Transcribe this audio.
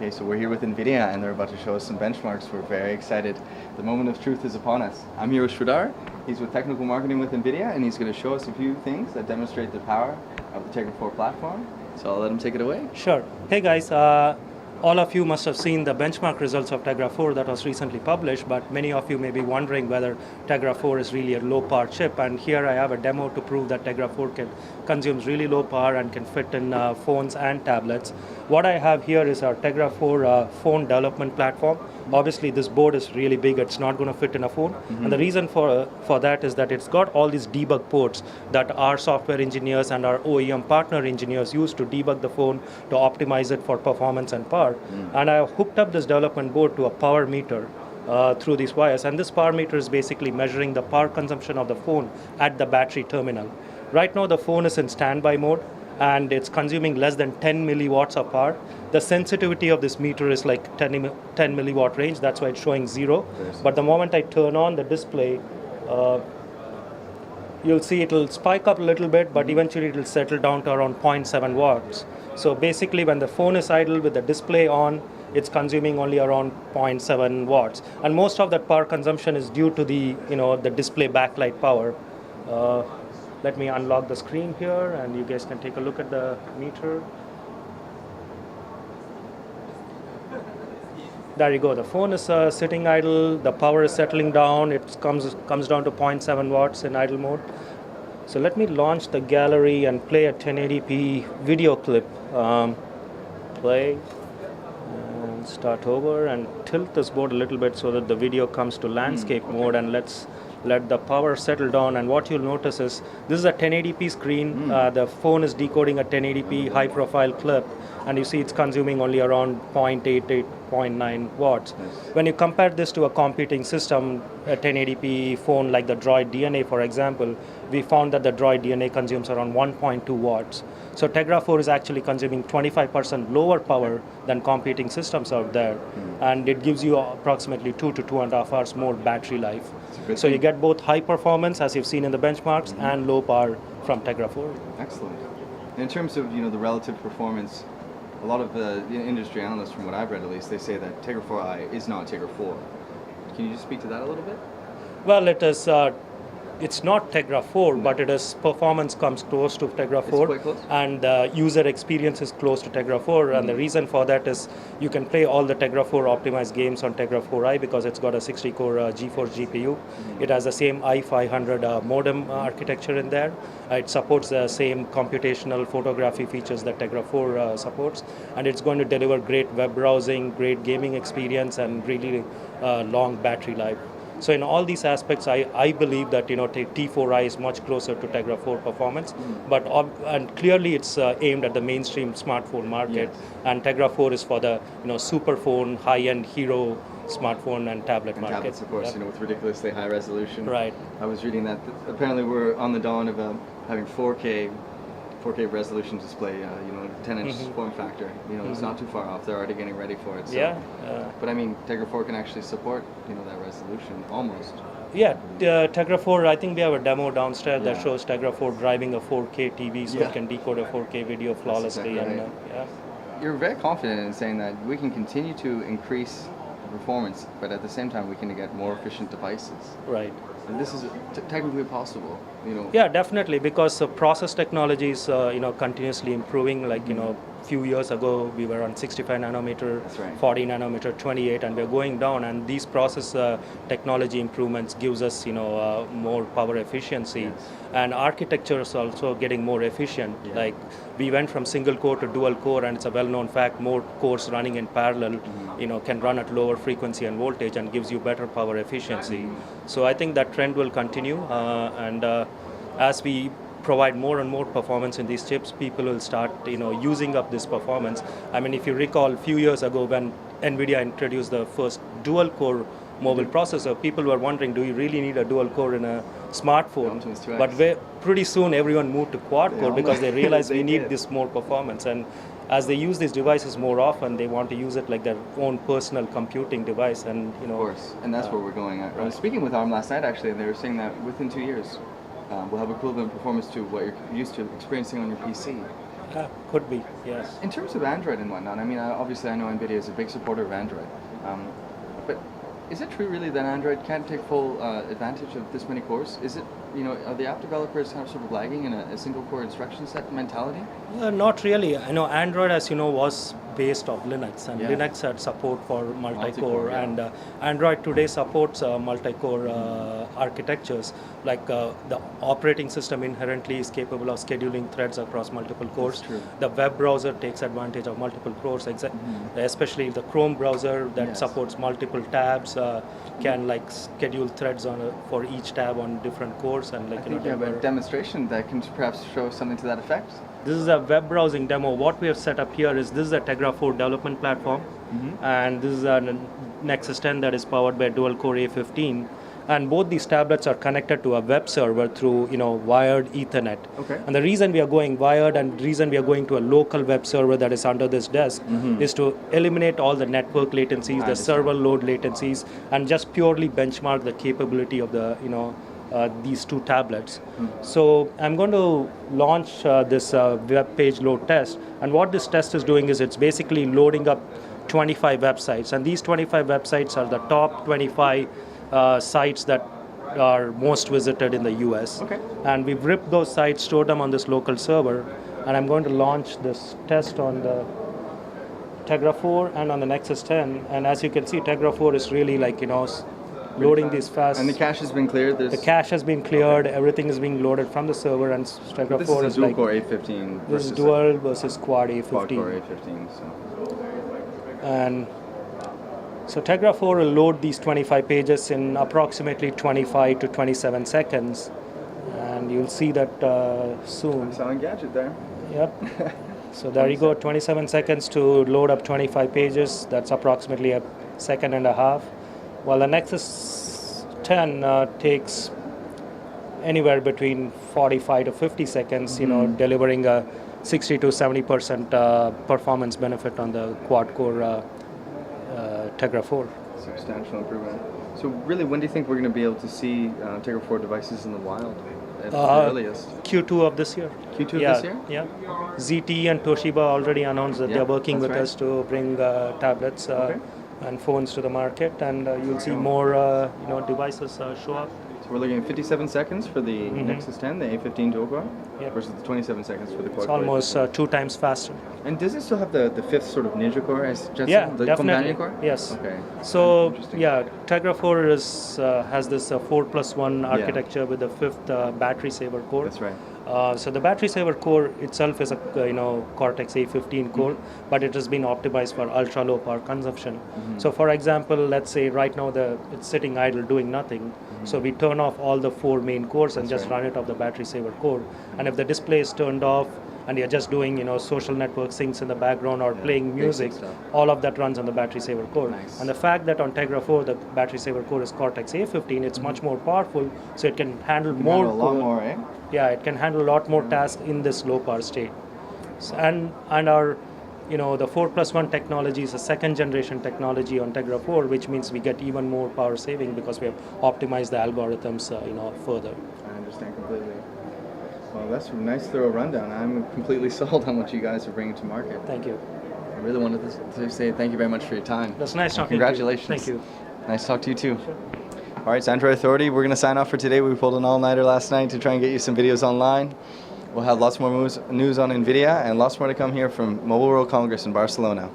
Okay, so we're here with NVIDIA and they're about to show us some benchmarks. We're very excited. The moment of truth is upon us. I'm here with Sridhar. He's with Technical Marketing with NVIDIA and he's going to show us a few things that demonstrate the power of the Tegra 4 platform. So I'll let him take it away. Sure. Hey guys, all of you must have seen the benchmark results of Tegra 4 that was recently published, but many of you may be wondering whether Tegra 4 is really a low power chip, and here I have a demo to prove that Tegra 4 consumes really low power and can fit in phones and tablets. What I have here is our Tegra 4 phone development platform. Obviously this board is really big, it's not going to fit in a phone, and the reason for that is that it's got all these debug ports that our software engineers and our OEM partner engineers use to debug the phone to optimize it for performance and power. And I hooked up this development board to a power meter through these wires, and this power meter is basically measuring the power consumption of the phone at the battery terminal. Right now the phone is in standby mode and it's consuming less than 10 milliwatts of power. The sensitivity of this meter is like 10 milliwatt range, that's why it's showing 0. But the moment I turn on the display, you'll see it'll spike up a little bit, but eventually it'll settle down to around 0.7 watts. So basically when the phone is idle with the display on, it's consuming only around 0.7 watts. And most of that power consumption is due to the display backlight power. Let me unlock the screen here and you guys can take a look at the meter. There you go, the phone is sitting idle, the power is settling down, it comes down to 0.7 watts in idle mode. So let me launch the gallery and play a 1080p video clip. Play, and start over and tilt this board a little bit so that the video comes to landscape mode, and let's let the power settle down. And what you'll notice is this is a 1080p screen. The phone is decoding a 1080p high profile clip, and you see it's consuming only around 0.88, 0.9 watts. When you compare this to a competing system, a 1080p phone like the Droid DNA, for example, we found that the Droid DNA consumes around 1.2 watts. So Tegra 4 is actually consuming 25% lower power than competing systems out there, and it gives you approximately 2 to 2.5 hours more battery life. So you get both high performance, as you've seen in the benchmarks, and low power from Tegra 4. Excellent. In terms of the relative performance, a lot of the industry analysts, from what I've read at least, they say that Tegra 4i is not Tegra 4. Can you just speak to that a little bit? Well, it's not Tegra 4, but performance comes close to Tegra 4, quite close. And the user experience is close to Tegra 4, and the reason for that is you can play all the Tegra 4 optimized games on Tegra 4i because it's got a 60-core GeForce GPU. It has the same i500 modem architecture in there. It supports the same computational photography features that Tegra 4 supports, and it's going to deliver great web browsing, great gaming experience, and really long battery life. So in all these aspects, I believe that T4i is much closer to Tegra 4 performance, and clearly it's aimed at the mainstream smartphone market, and Tegra 4 is for the super phone, high-end hero smartphone and tablet market. Tablets, of course, with ridiculously high resolution. Right. I was reading that apparently we're on the dawn of having 4K resolution display, 10-inch form factor. It's not too far off. They're already getting ready for it. So. But I mean, Tegra 4 can actually support, that resolution almost. Yeah, Tegra 4, I think we have a demo downstairs that shows Tegra 4 driving a 4K TV, so it can decode a 4K video flawlessly. That's exactly right. You're very confident in saying that we can continue to increase performance, but at the same time we can get more efficient devices. Right. And this is technically possible, Yeah, definitely, because process technology is, continuously improving. Like, few years ago, we were on 65 nanometer, 40 nanometer, 28, and we're going down. And these process technology improvements gives us, more power efficiency. And architecture is also getting more efficient. Like, we went from single core to dual core, and it's a well-known fact, more cores running in parallel, can run at lower frequency and voltage and gives you better power efficiency. So I think that trend will continue, and as we provide more and more performance in these chips, people will start using up this performance. I mean, if you recall a few years ago when NVIDIA introduced the first dual core mobile processor, people were wondering, do you really need a dual core in a smartphone? But pretty soon everyone moved to quad core because they realized we need this more performance. And as they use these devices more often, they want to use it like their own personal computing device. And of course, and that's where we're going at. I was speaking with ARM last night actually, and they were saying that within 2 years we'll have equivalent performance to what you're used to experiencing on your PC. Could be, yes. In terms of Android and whatnot, I mean, obviously I know NVIDIA is a big supporter of Android, but is it true really that Android can't take full advantage of this many cores? Is it, are the app developers kind of sort of lagging in a single core instruction set mentality? Not really. I know Android, as you know, was based off Linux, and Linux had support for multi-core, and Android today supports multi-core architectures. Like the operating system inherently is capable of scheduling threads across multiple cores. The web browser takes advantage of multiple cores, especially the Chrome browser that supports multiple tabs can like schedule threads for each tab on different cores, and like I think you have a demonstration that can perhaps show something to that effect. This is a web browsing demo. What we have set up here is this is a Tegra 4 development platform, and this is a Nexus 10 that is powered by dual core A15. And both these tablets are connected to a web server through wired Ethernet. And the reason we are going wired and the reason we are going to a local web server that is under this desk is to eliminate all the network latencies, the server load latencies, and just purely benchmark the capability of the these two tablets. So I'm going to launch this web page load test, and what this test is doing is it's basically loading up 25 websites, and these 25 websites are the top 25 sites that are most visited in the US. And we've ripped those sites, stored them on this local server, and I'm going to launch this test on the Tegra 4 and on the Nexus 10. And as you can see, Tegra 4 is really like, loading these fast. And the cache has been cleared? The cache has been cleared, everything is being loaded from the server, and Tegra 4 is dual core A15. This is dual versus quad A15. Quad core A15, And so Tegra 4 will load these 25 pages in approximately 25 to 27 seconds, and you'll see that soon. I saw a gadget there. Yep. So there you go, 27 seconds to load up 25 pages. That's approximately a second and a half. While the Nexus 10 takes anywhere between 45 to 50 seconds, delivering a 60 to 70% performance benefit on the quad-core Tegra 4. Substantial improvement. So really, when do you think we're going to be able to see Tegra 4 devices in the wild at the earliest? Q2 of this year. Q2 of this year? Yeah. ZTE and Toshiba already announced that they're working with us to bring tablets and phones to the market, and you'll see more devices show up. So we're looking at 57 seconds for the Nexus 10, the A15 dual core, versus the 27 seconds for the quad core. It's almost 2 times faster. And does it still have the fifth sort of Ninja core as Jetson? The definitely. companion core? Yes. Okay. So Tegra 4 has this 4+1 architecture with the 5th battery saver core. That's right. So the battery saver core itself is a Cortex A15 core, but it has been optimized for ultra low power consumption. So for example, let's say right now it's sitting idle doing nothing. So we turn off all the 4 main cores and just run it off the battery saver core. And if the display is turned off and you're just doing social network syncs in the background or playing music, all of that runs on the battery saver core. And the fact that on Tegra 4 the battery saver core is Cortex A15, it's much more powerful, so it can handle more. A lot more, eh? Yeah, it can handle a lot more tasks in this low power state. And our the 4+1 technology is a 2nd generation technology on Tegra 4, which means we get even more power saving because we have optimized the algorithms further. I understand completely. Well, that's a nice thorough rundown. I'm completely sold on what you guys are bringing to market. Thank you. I really wanted to say thank you very much for your time. That's nice talking Congratulations. to you. Thank you. Nice to talk to you too. Sure. All right, it's Android Authority. We're going to sign off for today. We pulled an all-nighter last night to try and get you some videos online. We'll have lots more news on NVIDIA and lots more to come here from Mobile World Congress in Barcelona.